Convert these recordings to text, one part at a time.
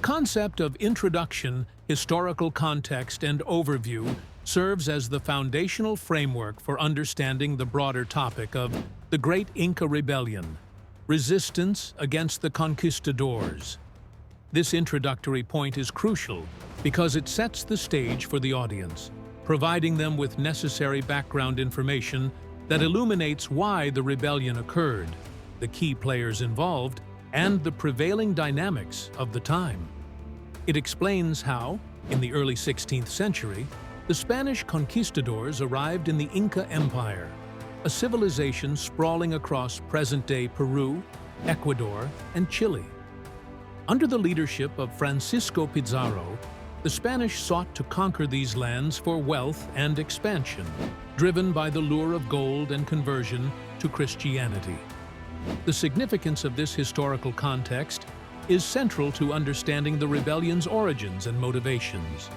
concept of introduction, historical context, and overview serves as the foundational framework for understanding the broader topic of the Great Inca Rebellion, resistance against the conquistadors. This introductory point is crucial because it sets the stage for the audience, providing them with necessary background information that illuminates why the rebellion occurred, the key players involved, and the prevailing dynamics of the time. It explains how, in the early 16th century, the Spanish conquistadors arrived in the Inca Empire, a civilization sprawling across present-day Peru, Ecuador, and Chile. Under the leadership of Francisco Pizarro, the Spanish sought to conquer these lands for wealth and expansion, driven by the lure of gold and conversion to Christianity. The significance of this historical context is central to understanding the rebellion's origins and motivations.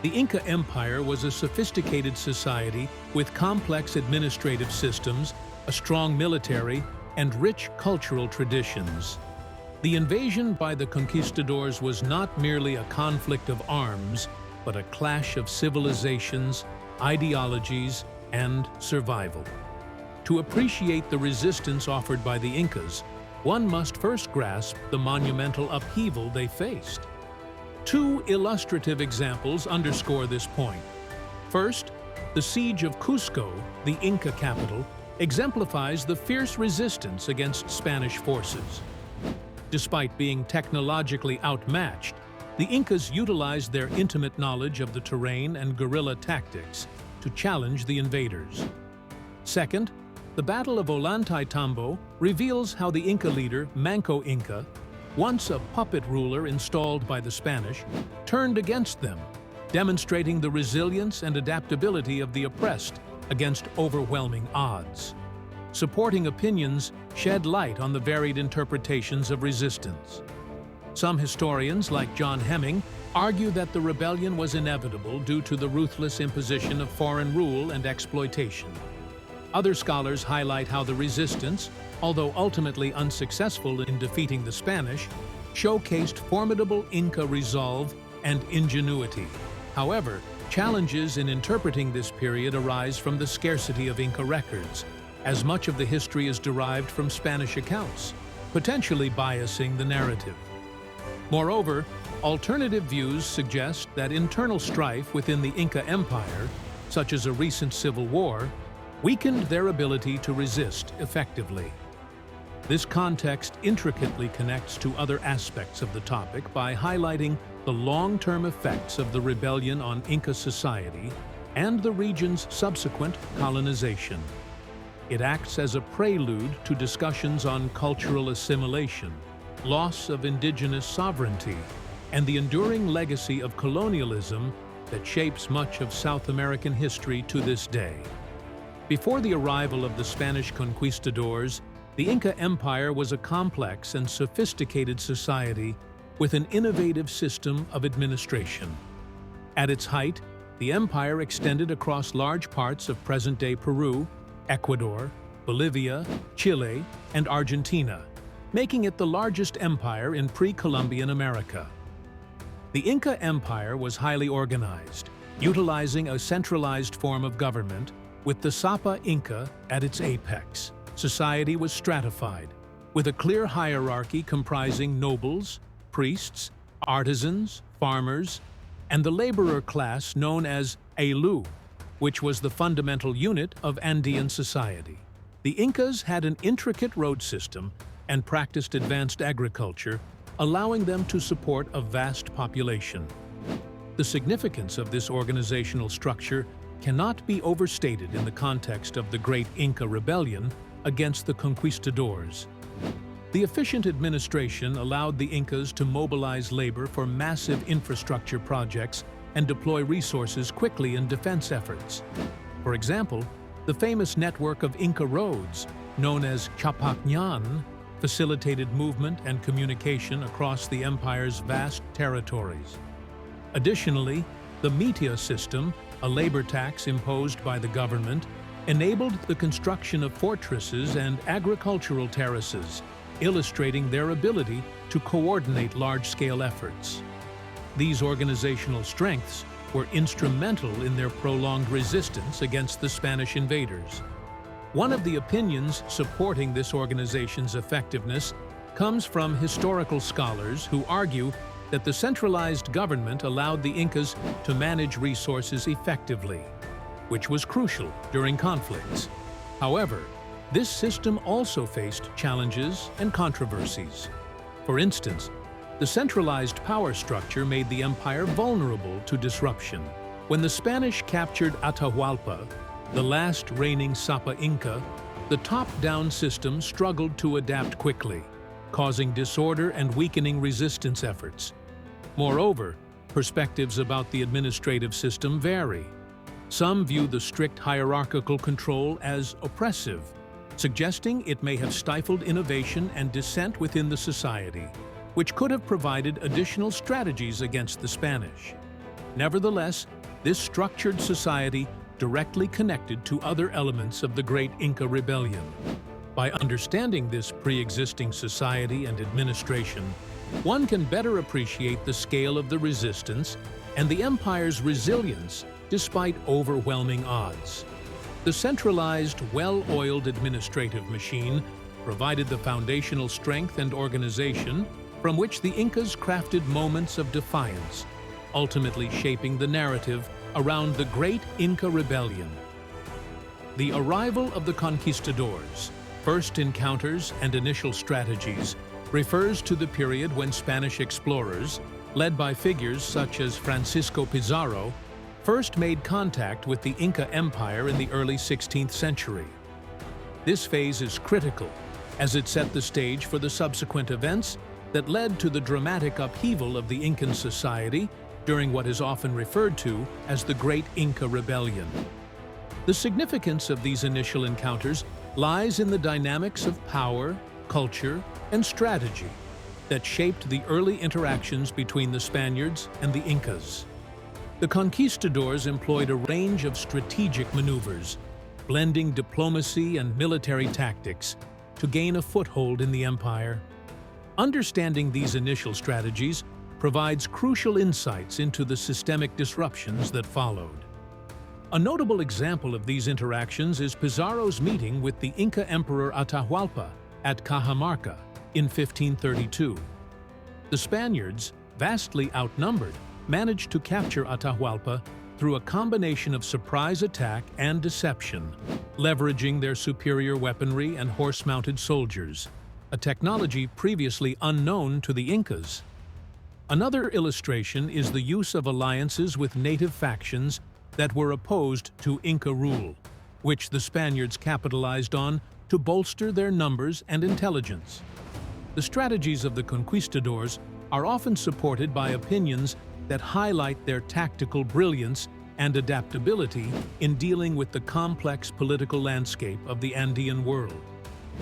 The Inca Empire was a sophisticated society with complex administrative systems, a strong military, and rich cultural traditions. The invasion by the conquistadors was not merely a conflict of arms, but a clash of civilizations, ideologies, and survival. To appreciate the resistance offered by the Incas, one must first grasp the monumental upheaval they faced. Two illustrative examples underscore this point. First, the siege of Cusco, the Inca capital, exemplifies the fierce resistance against Spanish forces. Despite being technologically outmatched, the Incas utilized their intimate knowledge of the terrain and guerrilla tactics to challenge the invaders. Second, the Battle of Ollantaytambo reveals how the Inca leader, Manco Inca, once a puppet ruler installed by the Spanish, turned against them, demonstrating the resilience and adaptability of the oppressed against overwhelming odds. Supporting opinions shed light on the varied interpretations of resistance. Some historians, like John Hemming, argue that the rebellion was inevitable due to the ruthless imposition of foreign rule and exploitation. Other scholars highlight how the resistance, although ultimately unsuccessful in defeating the Spanish, showcased formidable Inca resolve and ingenuity. However, challenges in interpreting this period arise from the scarcity of Inca records, as much of the history is derived from Spanish accounts, potentially biasing the narrative. Moreover, alternative views suggest that internal strife within the Inca Empire, such as a recent civil war, weakened their ability to resist effectively. This context intricately connects to other aspects of the topic by highlighting the long-term effects of the rebellion on Inca society and the region's subsequent colonization. It acts as a prelude to discussions on cultural assimilation, loss of indigenous sovereignty, and the enduring legacy of colonialism that shapes much of South American history to this day. Before the arrival of the Spanish conquistadors, the Inca Empire was a complex and sophisticated society with an innovative system of administration. At its height, the empire extended across large parts of present-day Peru, Ecuador, Bolivia, Chile, and Argentina, making it the largest empire in pre-Columbian America. The Inca Empire was highly organized, utilizing a centralized form of government with the Sapa Inca at its apex. Society was stratified, with a clear hierarchy comprising nobles, priests, artisans, farmers, and the laborer class known as Ayllu, which was the fundamental unit of Andean society. The Incas had an intricate road system and practiced advanced agriculture, allowing them to support a vast population. The significance of this organizational structure cannot be overstated in the context of the Great Inca Rebellion against the conquistadors. The efficient administration allowed the Incas to mobilize labor for massive infrastructure projects and deploy resources quickly in defense efforts. For example, the famous network of Inca roads, known as Chapacñan, facilitated movement and communication across the empire's vast territories. Additionally, the mitia system, a labor tax imposed by the government, enabled the construction of fortresses and agricultural terraces, illustrating their ability to coordinate large-scale efforts. These organizational strengths were instrumental in their prolonged resistance against the Spanish invaders. One of the opinions supporting this organization's effectiveness comes from historical scholars who argue that the centralized government allowed the Incas to manage resources effectively, which was crucial during conflicts. However, this system also faced challenges and controversies. For instance, the centralized power structure made the empire vulnerable to disruption. When the Spanish captured Atahualpa, the last reigning Sapa Inca, the top-down system struggled to adapt quickly, causing disorder and weakening resistance efforts. Moreover, perspectives about the administrative system vary. Some view the strict hierarchical control as oppressive, suggesting it may have stifled innovation and dissent within the society, which could have provided additional strategies against the Spanish. Nevertheless, this structured society directly connected to other elements of the Great Inca Rebellion. By understanding this pre-existing society and administration, one can better appreciate the scale of the resistance and the empire's resilience despite overwhelming odds. The centralized, well-oiled administrative machine provided the foundational strength and organization from which the Incas crafted moments of defiance, ultimately shaping the narrative around the Great Inca Rebellion. The arrival of the conquistadors, first encounters and initial strategies, refers to the period when Spanish explorers, led by figures such as Francisco Pizarro, first made contact with the Inca Empire in the early 16th century. This phase is critical, as it set the stage for the subsequent events that led to the dramatic upheaval of the Incan society during what is often referred to as the Great Inca Rebellion. The significance of these initial encounters lies in the dynamics of power, culture, and strategy that shaped the early interactions between the Spaniards and the Incas. The conquistadors employed a range of strategic maneuvers, blending diplomacy and military tactics to gain a foothold in the empire. Understanding these initial strategies provides crucial insights into the systemic disruptions that followed. A notable example of these interactions is Pizarro's meeting with the Inca Emperor Atahualpa at Cajamarca in 1532. The Spaniards, vastly outnumbered, managed to capture Atahualpa through a combination of surprise attack and deception, leveraging their superior weaponry and horse-mounted soldiers, a technology previously unknown to the Incas. Another illustration is the use of alliances with native factions that were opposed to Inca rule, which the Spaniards capitalized on to bolster their numbers and intelligence. The strategies of the conquistadors are often supported by opinions that highlight their tactical brilliance and adaptability in dealing with the complex political landscape of the Andean world.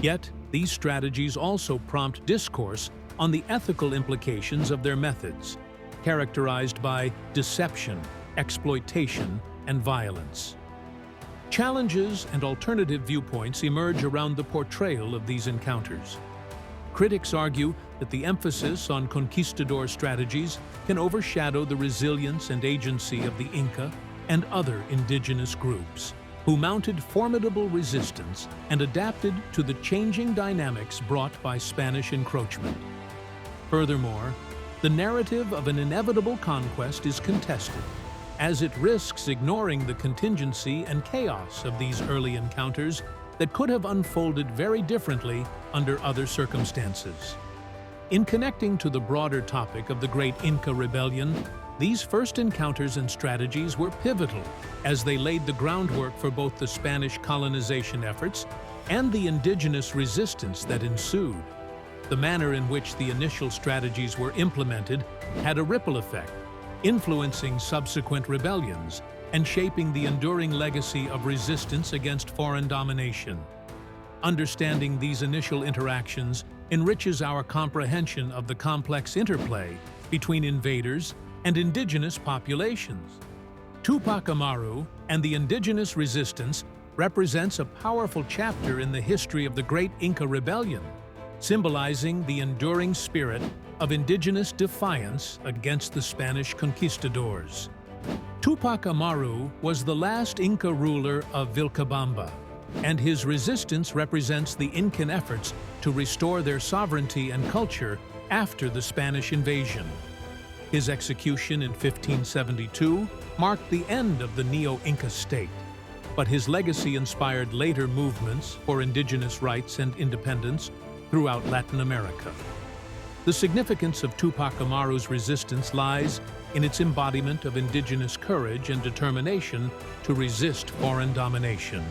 Yet, these strategies also prompt discourse on the ethical implications of their methods, characterized by deception, exploitation, and violence. Challenges and alternative viewpoints emerge around the portrayal of these encounters. Critics argue that the emphasis on conquistador strategies can overshadow the resilience and agency of the Inca and other indigenous groups, who mounted formidable resistance and adapted to the changing dynamics brought by Spanish encroachment. Furthermore, the narrative of an inevitable conquest is contested, as it risks ignoring the contingency and chaos of these early encounters that could have unfolded very differently under other circumstances. In connecting to the broader topic of the Great Inca Rebellion, these first encounters and strategies were pivotal as they laid the groundwork for both the Spanish colonization efforts and the indigenous resistance that ensued. The manner in which the initial strategies were implemented had a ripple effect, influencing subsequent rebellions and shaping the enduring legacy of resistance against foreign domination. Understanding these initial interactions enriches our comprehension of the complex interplay between invaders and indigenous populations. Tupac Amaru and the indigenous resistance represents a powerful chapter in the history of the Great Inca Rebellion. symbolizing the enduring spirit of indigenous defiance against the Spanish conquistadors. Tupac Amaru was the last Inca ruler of Vilcabamba, and his resistance represents the Incan efforts to restore their sovereignty and culture after the Spanish invasion. His execution in 1572 marked the end of the Neo-Inca state, but his legacy inspired later movements for indigenous rights and independence throughout Latin America. The significance of Tupac Amaru's resistance lies in its embodiment of indigenous courage and determination to resist foreign domination.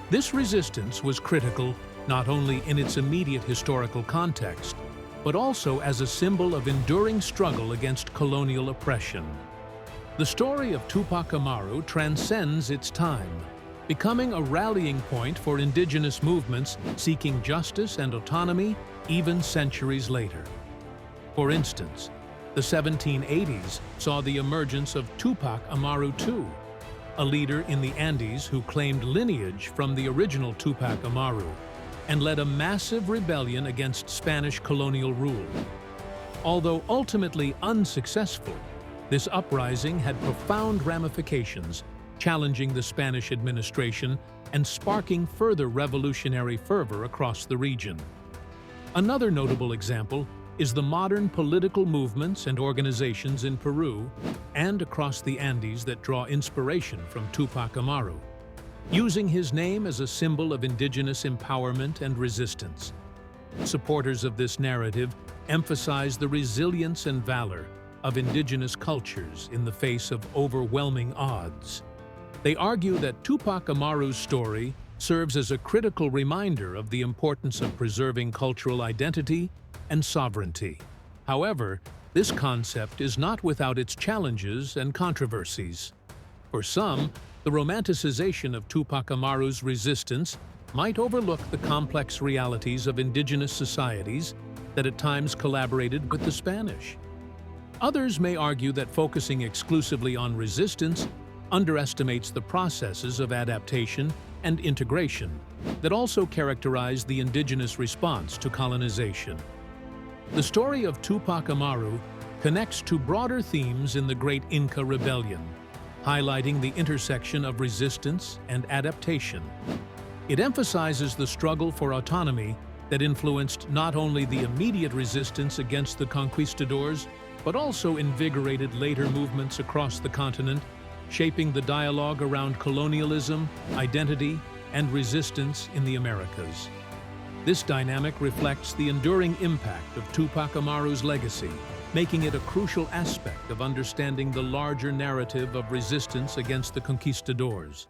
This resistance was critical not only in its immediate historical context, but also as a symbol of enduring struggle against colonial oppression. The story of Tupac Amaru transcends its time, becoming a rallying point for indigenous movements seeking justice and autonomy even centuries later. For instance, the 1780s saw the emergence of Tupac Amaru II, a leader in the Andes who claimed lineage from the original Tupac Amaru and led a massive rebellion against Spanish colonial rule. Although ultimately unsuccessful, this uprising had profound ramifications, challenging the Spanish administration and sparking further revolutionary fervor across the region. Another notable example is the modern political movements and organizations in Peru and across the Andes that draw inspiration from Tupac Amaru, using his name as a symbol of indigenous empowerment and resistance. Supporters of this narrative emphasize the resilience and valor of indigenous cultures in the face of overwhelming odds. They argue that Tupac Amaru's story serves as a critical reminder of the importance of preserving cultural identity and sovereignty. However, this concept is not without its challenges and controversies. For some, the romanticization of Tupac Amaru's resistance might overlook the complex realities of indigenous societies that at times collaborated with the Spanish. Others may argue that focusing exclusively on resistance underestimates the processes of adaptation and integration that also characterize the indigenous response to colonization. The story of Tupac Amaru connects to broader themes in the Great Inca Rebellion, highlighting the intersection of resistance and adaptation. It emphasizes the struggle for autonomy that influenced not only the immediate resistance against the conquistadors, but also invigorated later movements across the continent, shaping the dialogue around colonialism, identity, and resistance in the Americas. This dynamic reflects the enduring impact of Tupac Amaru's legacy, making it a crucial aspect of understanding the larger narrative of resistance against the conquistadors.